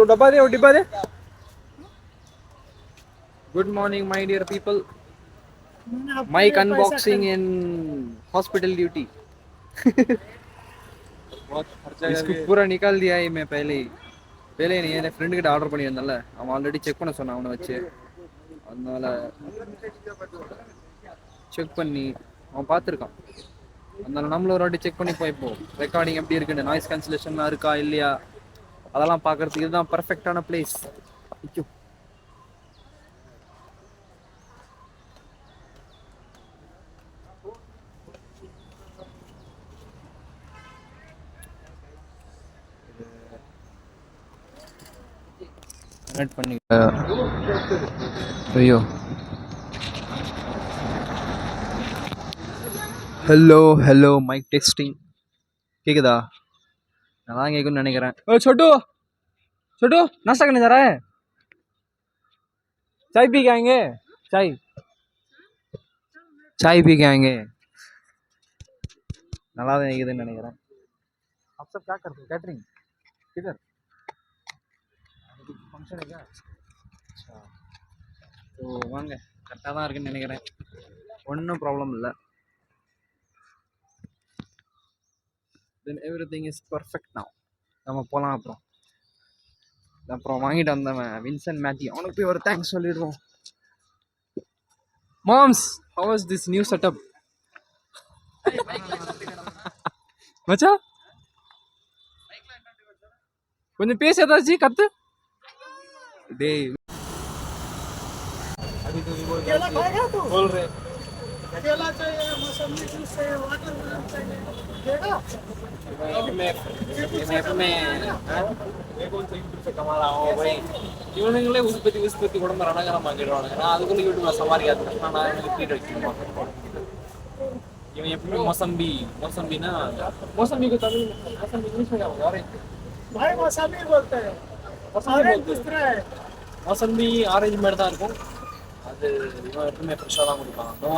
डब्बा दे, डिब्बा दे। Good morning, my dear people. Mic unboxing in hospital duty. इसको पूरा निकाल दिया है मैं पहले ही नहीं என் ஃப்ரெண்ட் கிட்ட ஆர்டர் பண்ணியிருந்தேன்ல அவன் ஆல்ரெடி செக் பண்ண சொன்னான் அவனை வச்சு அதனால செக் பண்ணி அவன் பார்த்துருக்கான் அதனால நம்மளும் ஒரு வாட்டி செக் பண்ணி போய்ப்போம் ரெக்கார்டிங் எப்படி இருக்குன்னு நாய்ஸ் கேன்சலேஷன்லாம் இருக்கா இல்லையா அதெல்லாம் பார்க்கறதுக்கு இதுதான் பர்ஃபெக்டான பிளேஸ். கனெக்ட் பண்ணி ஐயோ हेलो माइक टेस्टिंग கேக்குதா நல்லா கேக்குன்னு நினைக்கிறேன். ओ छोटू नाश्ता करने जा रहा है चाय पी के आएंगे चाय पी के आएंगे நல்லா தான் கேக்குதுன்னு நினைக்கிறேன். आप सब क्या करते हो कैटरिंग किधर फंक्शन है क्या अच्छा तो வாங்க கரெக்டாக தான் இருக்குன்னு நினைக்கிறேன் ஒன்றும் ப்ராப்ளம் இல்லை. then everything is perfect now நம்ம போகலாம். அப்புறம் வாங்கிட்டு வந்தவன் வின்சென்ட் மேத்யூ அவனுக்கு போய் ஒரு தேங்க்ஸ் சொல்லிடுவோம். Moms how was this new setup மச்சா கொஞ்சம் பேச ஏதாச்சும் கத்து டேய் अभी तो केला खाएगा तू बोल रहे केला चाहिए मौसमी जूस चाहिए वाटरमेलन चाहिए देगा मैं कौन सा यूट्यूब से कमा रहा हूँ भाई இவனுங்களே உற்பத்தி உடம்பு ரணகரமாக்கிடுவானுங்க. நான் அதுக்குள்ள யூடியூப்ல சமாளிக்காது நான் எனக்கு ட்ரீட் வைக்கணும். இவன் எப்பவுமே मौसम्बीना मौसम्बी को तमिल मौसम्बी इंग्लिश में क्या बोलते हैं भाई मौसम्बी बोलते हैं मौसम्बी ऑरेंज மாதிரி தான் இருக்கும். அது இவன் எப்பவுமே ஃப்ரெஷ்ஷாக தான் கொடுப்பான். No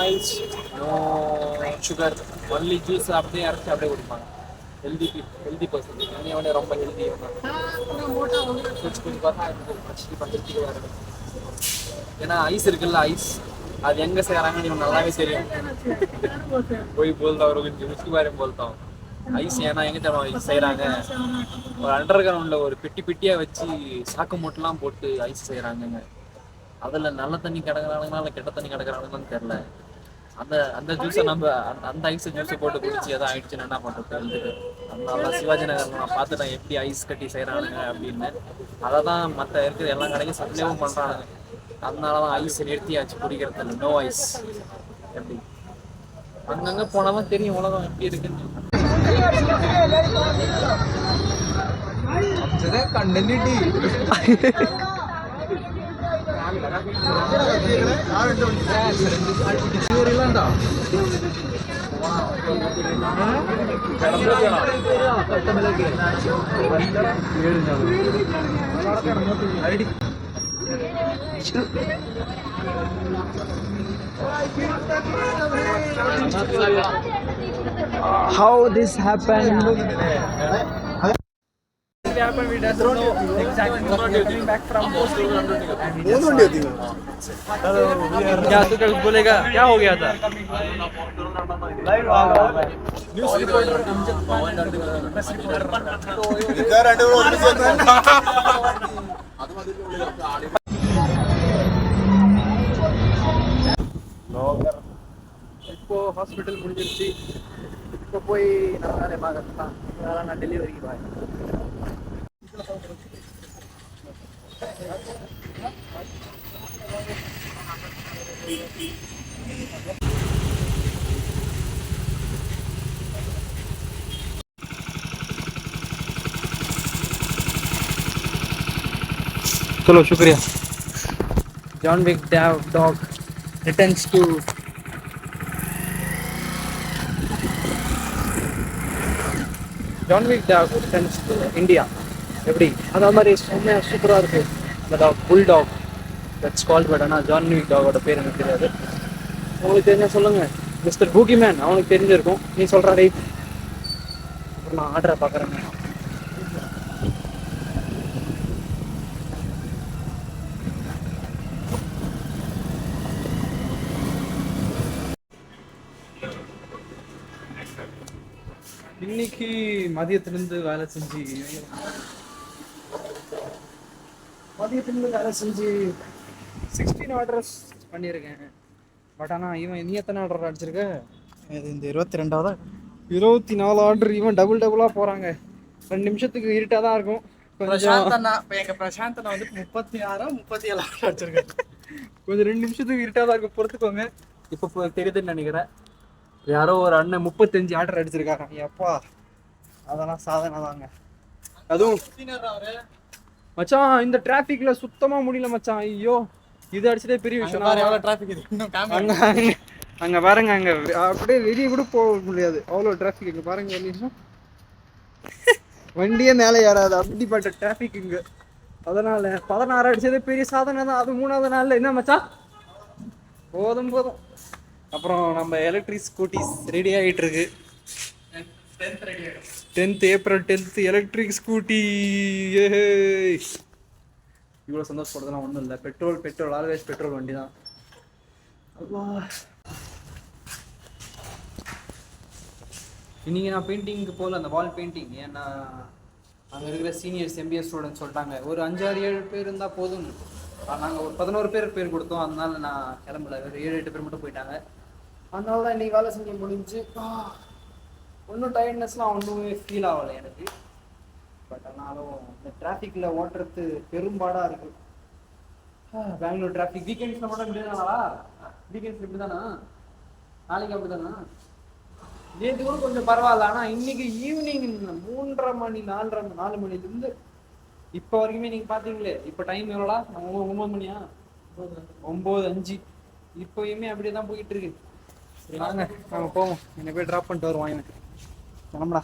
ice no sugar only juice அப்படியே அரைச்சி அப்படியே கொடுப்பாங்க. ஹெல்தி பர்சன் என்னையோட ரொம்ப ஹெல்தி கொஞ்சம் பார்த்தா ஏன்னா ஐஸ் இருக்குல்ல ஐஸ் அது எங்கே செய்கிறாங்கன்னு இவன் நல்லாவே தெரியும். போய் போல்தான் ஒரு கொஞ்சம் முஸ்கி மாதிரி போல்தான் ஐஸ் ஏன்னா எங்கே தெரியும் செய்கிறாங்க ஒரு அண்டர் கிரவுண்டில் ஒரு பெட்டியாக வச்சு சாக்கு மூட்டெலாம் போட்டு ஐஸ் செய்கிறாங்கங்க. அதில் நல்ல தண்ணி கிடக்குறானுங்களா இல்லை கெட்ட தண்ணி கிடக்குறானுங்கன்னு தெரில. அந்த ஜூஸை நம்ம அந்த ஐஸ் ஜூஸை போட்டு குடிச்சு எதாவது ஆயிடுச்சுன்னு என்ன பண்ணுறது. அதனால சிவாஜி நகர் நான் பார்த்துட்டேன் எப்படி ஐஸ் கட்டி செய்கிறானுங்க அப்படின்னு. அதை தான் மற்ற இருக்கிற எல்லா கடைக்கும் சப்ளைவும் பண்ணுறானுங்க. அதனால தான் ஐஸ் நிறுத்தியாச்சு குடிக்கிறது இல்லை. நோ ஐஸ் எப்படி அங்கங்கே போனாலும் தெரியும் உலகம் எப்படி இருக்குன்னு. கண்டனிட்டி how this happened we doesn't know exactly what we are coming back from क्या तू कल बोलेगा क्या हो गया था न्यूज़ रिपोर्टर प्रेस रिपोर्टर இப்போ ஹாஸ்பிட்டல் முடிஞ்சிருச்சு. இப்போ போய் நான் வேலை பார்க்கலாம். அதனால் நான் டெலிவரிக்கு வாங்க. चलो शुक्रिया. John Wick dog returns to John Wick dog returns to India. எப்படி அந்த மாதிரி செம்மையாக சூப்பராக இருக்குது அந்த dog, bulldog that's called. But ஆனால் ஜான் விக் டாகோட பேர் எனக்கு தெரியாது. உங்களுக்கு தெரிஞ்சா சொல்லுங்கள். மிஸ்டர் பூகி மேன் அவனுக்கு தெரிஞ்சிருக்கும். நீ சொல்கிறா ரைட். அப்புறம் நான் ஆர்டரை பார்க்குறேங்க. இன்னைக்கு மதியத்துலேருந்து வேலை செஞ்சு 16 ஆர்டர்ஸ் பண்ணியிருக்கேன். பட் ஆனால் இவன் நீ எத்தனை ஆர்டர் அடிச்சிருக்க? இது இந்த 22வது 24 ஆர்டர். இவன் டபுளாக போகிறாங்க. 2 நிமிஷத்துக்கு இருட்டாக தான் இருக்கும். பிரசாந்தனா எங்கள் பிரசாந்தனா வந்து 36 37 ஆர்டர் அடிச்சிருக்கேன். கொஞ்சம் 2 நிமிஷத்துக்கு இருட்டாக தான் இருக்கும், பொறுத்துக்கோங்க. இப்போ தெரியுதுன்னு நினைக்கிறேன். யாரோ ஒரு அண்ணன் 35 ஆர்டர் அடிச்சிருக்காங்க. எப்பா அதெல்லாம் சாதனை தாங்க. அதுவும் மச்சான் இந்த டிராஃபிக்ல சுத்தமா முடியல மச்சான். ஐயோ இது அடிச்சதே பெரிய விஷயம். அங்க பாருங்க, அங்க அப்படியே வெளியே கூட போக முடியாது, அவ்வளோ டிராஃபிக். இங்க பாருங்க ஒரு நிமிஷம், வண்டியே மேலே ஏறாது, அப்படிப்பட்ட டிராஃபிக் இங்க. அதனால 16 அடிச்சதே பெரிய சாதனை தான். அது 3வது நாள்ல என்ன மச்சான், போதும். அப்புறம் நம்ம எலக்ட்ரிக் ஸ்கூட்டிஸ் ரெடி ஆகிட்டு இருக்கு. 10th April 10th electric scooty. இவ்வளோ சந்தோஷப்படுறதுலாம் ஒன்றும் இல்லை. பெட்ரோல் ஆல்வேஸ் பெட்ரோல் வண்டி தான். இன்னைக்கு நான் பெயிண்டிங்க்கு போகல, அந்த வால் பெயிண்டிங். ஏன்னா அங்கே இருக்கிற சீனியர்ஸ் எம்பிஎஸ் ஸ்டூடெண்ட்ஸ் சொல்லிட்டாங்க ஒரு 5-6-7 பேர் இருந்தால் போதும். நாங்கள் ஒரு 11 பேர் கொடுத்தோம். அதனால நான் கிளம்பல, ஒரு 7-8 பேர் மட்டும் போயிட்டாங்க. அதனால தான் இன்றைக்கி வேலை செஞ்சு முடிஞ்சு. ஒன்றும் டயர்ட்னஸ்லாம் ஒன்றுமே ஃபீல் ஆகலை எனக்கு. பட் ஆனாலும் இந்த டிராஃபிக்கில் ஓட்டுறது பெரும்பாடாக இருக்குது. பெங்களூர் டிராஃபிக் வீக்கெண்ட்ஸில் மட்டும் இப்படி தானா? வீக்கெண்ட்ஸில் இப்படி தானா? நாளைக்கு அப்படி தானா? நேற்று கூட கொஞ்சம் பரவாயில்ல. ஆனால் இன்னைக்கு ஈவினிங் 3:30 மணி 4 மணிலேருந்து இப்போ வரைக்குமே நீங்கள் பார்த்தீங்களே. இப்போ டைம் எவ்வளோடா? 9 மணியா? 9:05. இப்போயுமே அப்படியே தான் போயிட்டு இருக்கு. வாங்க நாங்க போவோம். என்னை போய் ட்ராப் பண்ணிட்டு வருவான் எனக்கு. கிளம்புடா.